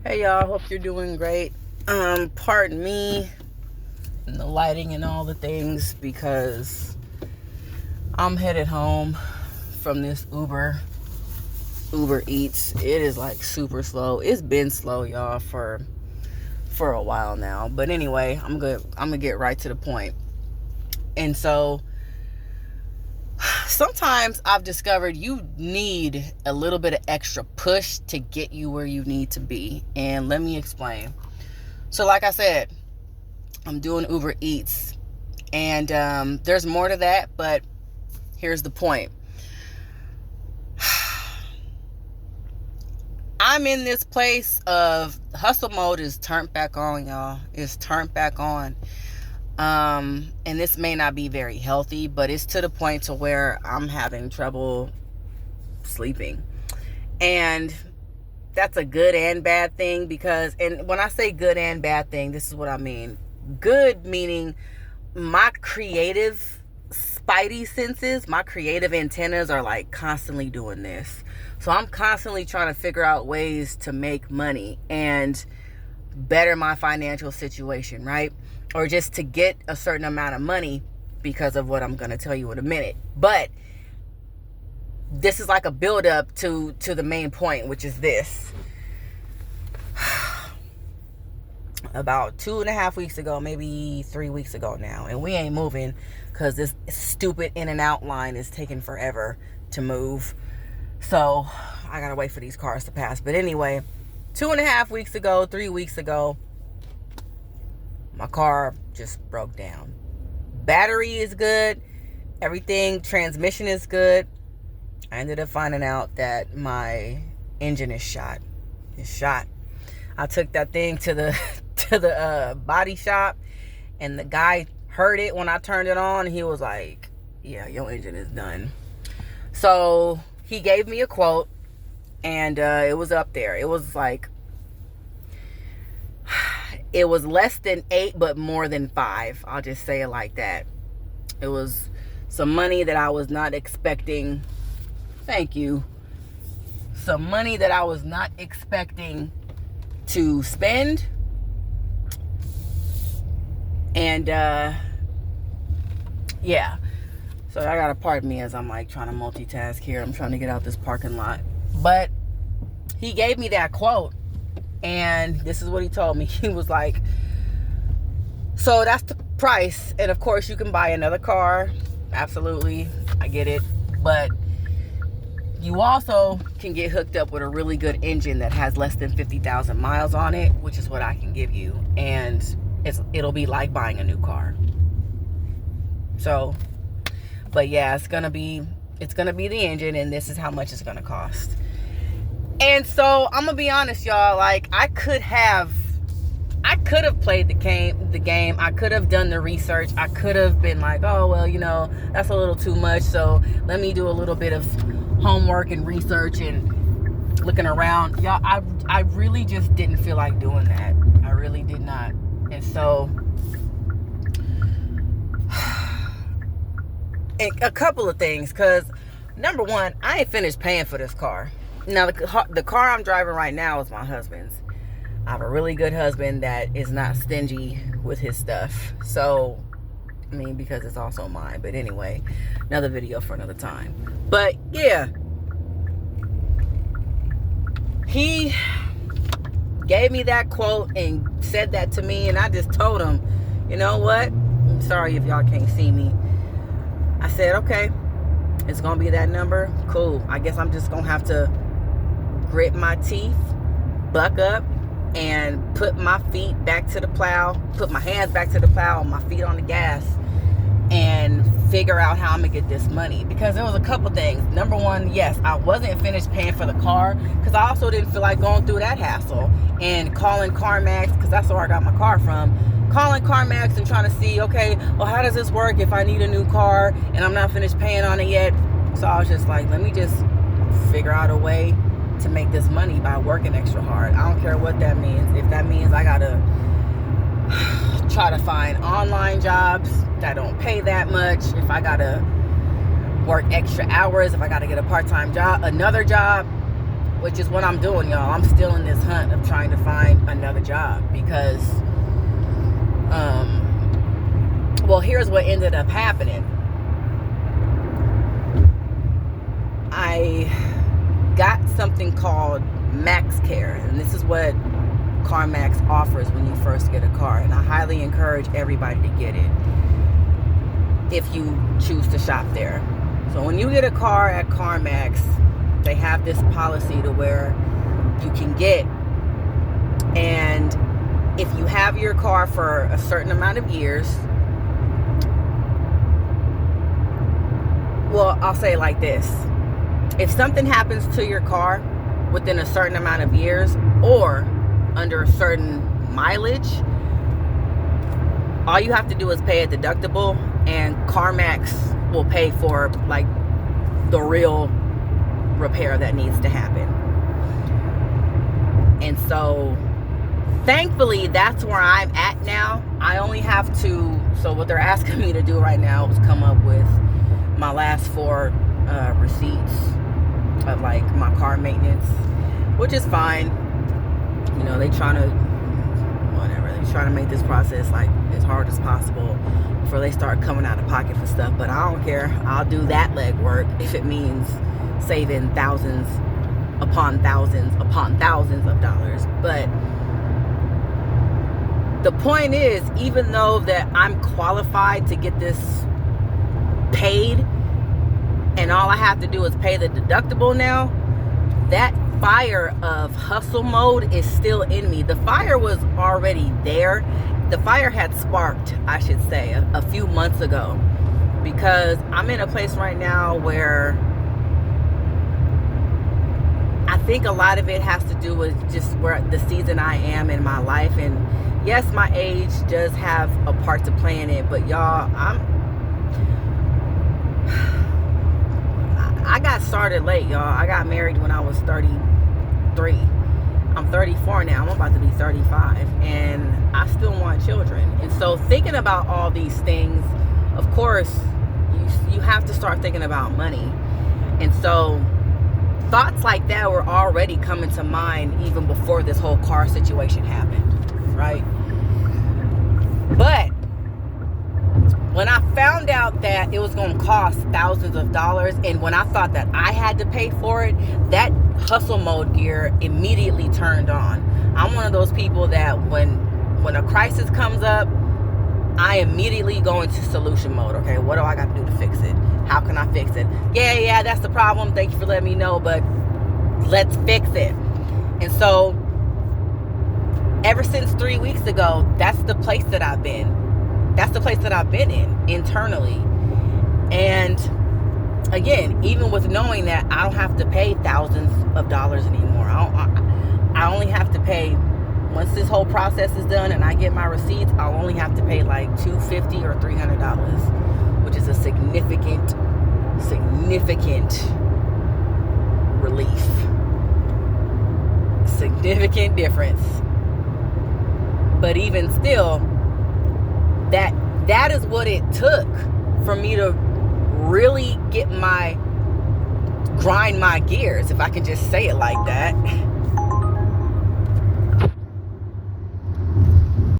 Hey y'all, hope you're doing great. Pardon me and the lighting and all the things because I'm headed home from this Uber Eats. It is like super slow. It's been slow, y'all, for a while now. But anyway, I'm gonna get right to the point. And so sometimes I've discovered you need a little bit of extra push to get you where you need to be. And let me explain. So like I said, I'm doing Uber Eats, and there's more to that, but here's the point. I'm in this place of hustle mode is turned back on, y'all. It's turned back on. And this may not be very healthy, but it's to the point to where I'm having trouble sleeping. And that's a good and bad thing because, and when I say good and bad thing, this is what I mean. Good meaning my creative spidey senses, my creative antennas are like constantly doing this. So I'm constantly trying to figure out ways to make money and better my financial situation, right? Or just to get a certain amount of money because of what I'm going to tell you in a minute. But this is like a build up to the main point, which is this. About 2.5 weeks ago, maybe 3 weeks ago now, and we ain't moving because this stupid in and out line is taking forever to move. So I gotta wait for these cars to pass. But anyway, 2.5 weeks ago, 3 weeks ago, my car just broke down. Battery is good, everything, transmission is good. I ended up finding out that my engine is shot. It's shot. I took that thing to the body shop, and the guy heard it when I turned it on. He was like, "Yeah, your engine is done." So he gave me a quote, and it was up there. It was like, it was less than 8, but more than 5. I'll just say it like that. It was some money that I was not expecting. Thank you. Some money that I was not expecting to spend. And yeah. So I gotta pardon me as I'm like trying to multitask here. I'm trying to get out this parking lot. But he gave me that quote, and this is what he told me. He was like, so that's the price. And of course you can buy another car. Absolutely. I get it. But you also can get hooked up with a really good engine that has less than 50,000 miles on it, which is what I can give you. And it'll be like buying a new car. So, but yeah, it's gonna be the engine, and this is how much it's gonna cost. And so I'm gonna be honest, y'all. Like I could have played the game. I could have done the research. I could have been like, oh well, that's a little too much. So let me do a little bit of homework and research and looking around. Y'all, I really just didn't feel like doing that. I really did not. And so a couple of things, because number one, I ain't finished paying for this car. Now the car I'm driving right now is my husband's. I have a really good husband that is not stingy with his stuff. So I mean, because it's also mine. But anyway, another video for another time. But yeah, he gave me that quote and said that to me, and I just told him, you know what? I'm sorry if y'all can't see me. I said, okay, it's gonna be that number. Cool. I guess I'm just gonna have to grit my teeth, buck up, and put my feet back to the plow, put my hands back to the plow and my feet on the gas, and figure out how I'm gonna get this money. Because there was a couple things. Number one, yes, I wasn't finished paying for the car because I also didn't feel like going through that hassle and calling CarMax, because that's where I got my car from. Calling CarMax and trying to see, okay, well, how does this work if I need a new car and I'm not finished paying on it yet? So I was just like, let me just figure out a way to make this money by working extra hard. I don't care what that means. If that means I gotta try to find online jobs that don't pay that much, if I gotta work extra hours, if I gotta get a part-time job, another job, which is what I'm doing, y'all. I'm still in this hunt of trying to find another job because, well, here's what ended up happening. I got something called MaxCare, and this is what CarMax offers when you first get a car, and I highly encourage everybody to get it if you choose to shop there. So when you get a car at CarMax, they have this policy to where you can get, and if you have your car for a certain amount of years, well, I'll say it like this. If something happens to your car within a certain amount of years or under a certain mileage, all you have to do is pay a deductible, and CarMax will pay for like the real repair that needs to happen. And so thankfully that's where I'm at now. I only have to, so what they're asking me to do right now is come up with my last 4 receipts of like my car maintenance, which is fine. You know, they trying to make this process like as hard as possible before they start coming out of pocket for stuff. But I don't care. I'll do that legwork if it means saving thousands upon thousands upon thousands of dollars. But the point is, even though that I'm qualified to get this paid and all I have to do is pay the deductible now, that fire of hustle mode is still in me. The fire was already there. The fire had sparked, I should say, a few months ago, because I'm in a place right now where I think a lot of it has to do with just where the season I am in my life. And yes, my age does have a part to play in it, but y'all, I got started late, y'all. I got married when I was 33. I'm 34 now. I'm about to be 35, and I still want children. And so thinking about all these things, of course, you have to start thinking about money. And so thoughts like that were already coming to mind even before this whole car situation happened, right? But when I found out that it was going to cost thousands of dollars, and when I thought that I had to pay for it, that hustle mode gear immediately turned on. I'm one of those people that when a crisis comes up, I immediately go into solution mode. Okay, what do I got to do to fix it? How can I fix it? Yeah, that's the problem. Thank you for letting me know, but let's fix it. And so ever since 3 weeks ago, that's the place that I've been. That's the place that I've been in internally. And again, even with knowing that I don't have to pay thousands of dollars anymore, I only have to pay, once this whole process is done and I get my receipts, I'll only have to pay like $250 or $300, which is a significant relief. Significant difference. But even still, that is what it took for me to really grind my gears, if I can just say it like that.